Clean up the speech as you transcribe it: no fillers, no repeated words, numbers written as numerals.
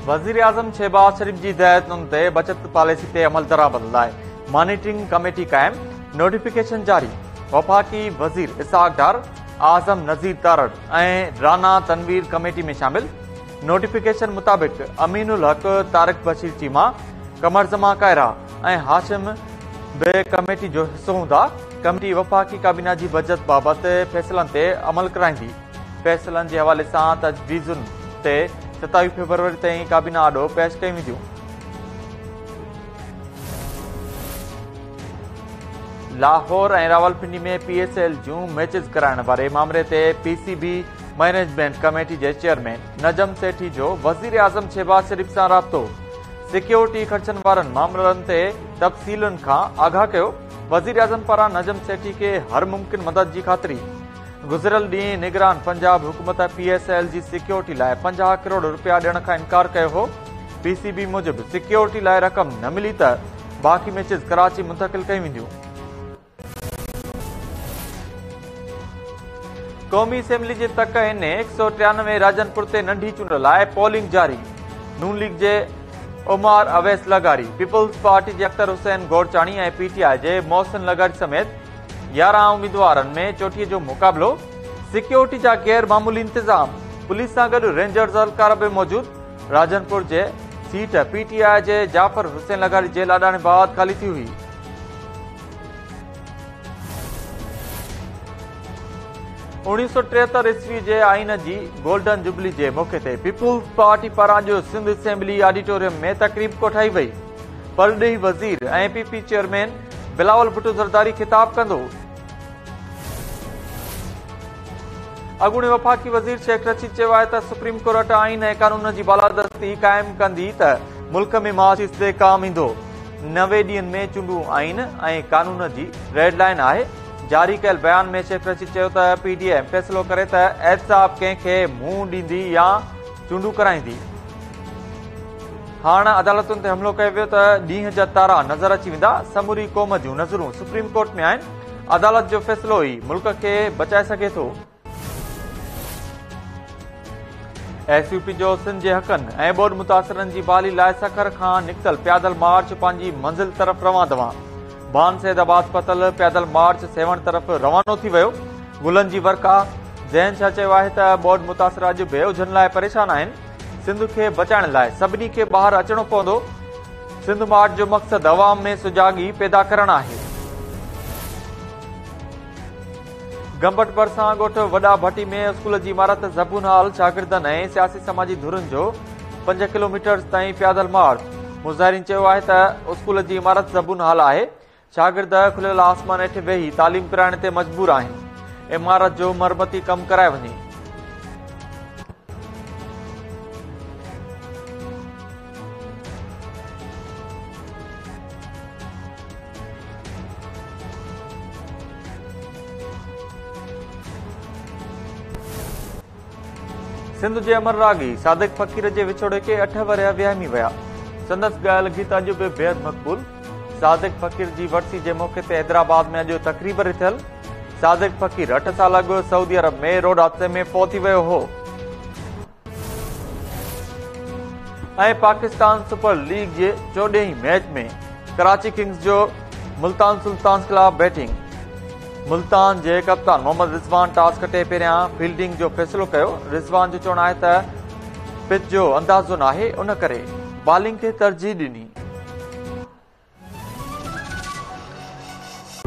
वज़ीर आज़म शहबाज शरीफ जी हिदायतुनि ते बचत पॉलिसी ते अमल दरामद लाइ मॉनिटरिंग कमेटी कायम, नोटिफिकेशन जारी। वफाकी वज़ीर इसहाक डार, आज़म नज़ीर तारड़ ऐं राना तनवीर कमेटी में शामिल। नोटिफिकेशन मुताबिक अमीनुल हक, तारिक बशीर चीमा, कमर जमा कायरा ऐं हाशिम बे कमेटी जो हिस्सो हूंदा। कमेटी वफाकी काबीना जी बजट बाबति फ़ैसिलनि ते अमल कराईंदी। फ़ैसिलनि जे हवाले सां तजवीज़ुनि ते 27 फरवरी ताईं काबीना आॾो पेश कयूं वेंदियूं। लाहौर ऐं रावलपिंडी में PSL जूं मैचिस कराइण वारे मामले ते PCB मैनेजमेंट कमेटी जे चेयरमैन नजम सेठी जो वज़ीर आज़म शहबाज शरीफ सां राब्तो। सिक्योरिटी ख़र्चनि वारनि मामलनि ते तफ़सीलुनि खां आगाह कयो। वज़ीर आज़म पारां नजम सेठी खे हर मुमकिन मदद जी ख़ातिरी। गुज़िरियल ॾींहुं निगरान पंजाब हुकूमत PSL जी सिक्योरिटी लाइ 50 करोड़ रुपया ॾियण खां इनकार कयो हो। PCB मूजिबि सिक्योरिटी लाइ रक़म न मिली त बाक़ी मैचिस कराची मुंतक़िल कयूं वेंदियूं। क़ौमी असेंबली जे तक हिन 193 राजनपुर ते नंढी चूंड लाइ पोलिंग जारी। नून लीग जे उमार अवैस लगारी, पीपल्स पार्टी जे अख्तर हुसैन गोरचाणी ऐं PTI जे मोहसिन लगारी समेत 11 उम्मीदवारनि में चोटीअ जो मुक़ाबिलो। सिक्योरिटी जा गैर मामूली इंतजाम, पुलिस सां गॾु रेंजर्स एहलकार बि मौजूद। राजनपुर जे सीट PTI जे जाफर हुसैन लगारी जेल अॾाणे बाद ख़ाली थी हुई। 1973 ईस्वी जे आइन जी गोल्डन जुबली जे मौक़े ते पीपुल्स पार्टी पारां जो सिंध असेंबली ऑडिटोरियम में तक़रीब कोठाई वई। परॾेही वज़ीर ऐं PP चेयरमैन बिलावल भुट्टो ज़रदारी ख़िताब कंदो। अॻूणे वफ़ाक़ी वज़ीर शेख रशीद चयो आहे त सुप्रीम कोर्ट आइन ऐं कानून जी बालादस्ती क़ाइम कंदी त मुल्क में माशी इस्तेहकाम ईंदो। 90 ॾींहनि में चूंडूं आइन ऐं कानून जी रेड लाइन आहे। जारी कयल बयान में शेख रशीद चयो त PDM फ़ैसिलो करे त एहतसाब कंहिंखे मुंहुं ॾींदी या चूंडूं कराईंदी। हाणे अदालतुनि ते हमिलो कयो वियो त ॾींहं जा तारा नज़र अची वेंदा। समूरी क़ौम जूं नज़रूं सुप्रीम कोर्ट में आहिनि। अदालत जो फ़ैसिलो ई मुल्क खे बचाए सघे थो। SUP जो सिंध जे हक़नि ऐं ॿोॾ मुतासिरनि जी बहाली लाइ सखर खां निकितल पैदल मार्च पंहिंजी मंज़िल तरफ़ रवां दवां। बान सैदाबाद पतल पैदल मार्च सेवण तरफ़ रवानो थी वियो। गुलनि जी वर्का ज़हन छा चयो आहे त ॿोॾ मुतासिर अॼु बि उझनि लाइ परेशान आहिनि। सिंध खे बचाइण लाइ सभिनी खे ॿाहिरि अचणो पवंदो। सिंध मार्च जो मक़सदु अवाम में सुजागी पैदा करणु आहे। गंबट भरिसां ॻोठ वॾा भट्टी में स्कूल जी इमारत ज़बून हाल शागिर्दनि ऐं सियासी समाजी धुरनि जो 5 किलोमीटर ताईं पैदल मार्च। मुज़ाहिरीन चयो आहे त स्कूल जी इमारत ज़बून हाल आहे। शागिर्द खुलियल आसमान हेठि वेही तालीम कराइण ते मजबूर आहिनि। इमारत जो मरमती कमु कराए वञे। सिंध जे अमर रागी सादिक फ़कीर जे विछोड़े खे 8 वरिया विहामी विया। संदसि ॻाल्हि गीत अॼु बि बेहद मक़बूल। सादिक फ़कीर जी वरसी जे मौक़े ते हैदराबाद में अॼु तक़रीब थियल। सादिक फ़कीर 8 साल अॻु सऊदी अरब में रोड हादसे में फ़ौत थी वियो हो। ऐं पाकिस्तान सुपर लीग जे 14 मैच में कराची किंग्स जो मुल्तान सुल्तान्स खिलाफ़ बैटिंग। मुल्तान जे कप्तान मोहम्मद रिज़वान टॉस खटे पहिरियां फील्डिंग जो फ़ैसिलो कयो। रिज़वान जो चवणु आहे त पिच जो अंदाज़ो नाहे, उन करे बॉलिंग खे तरजीह ॾिनी।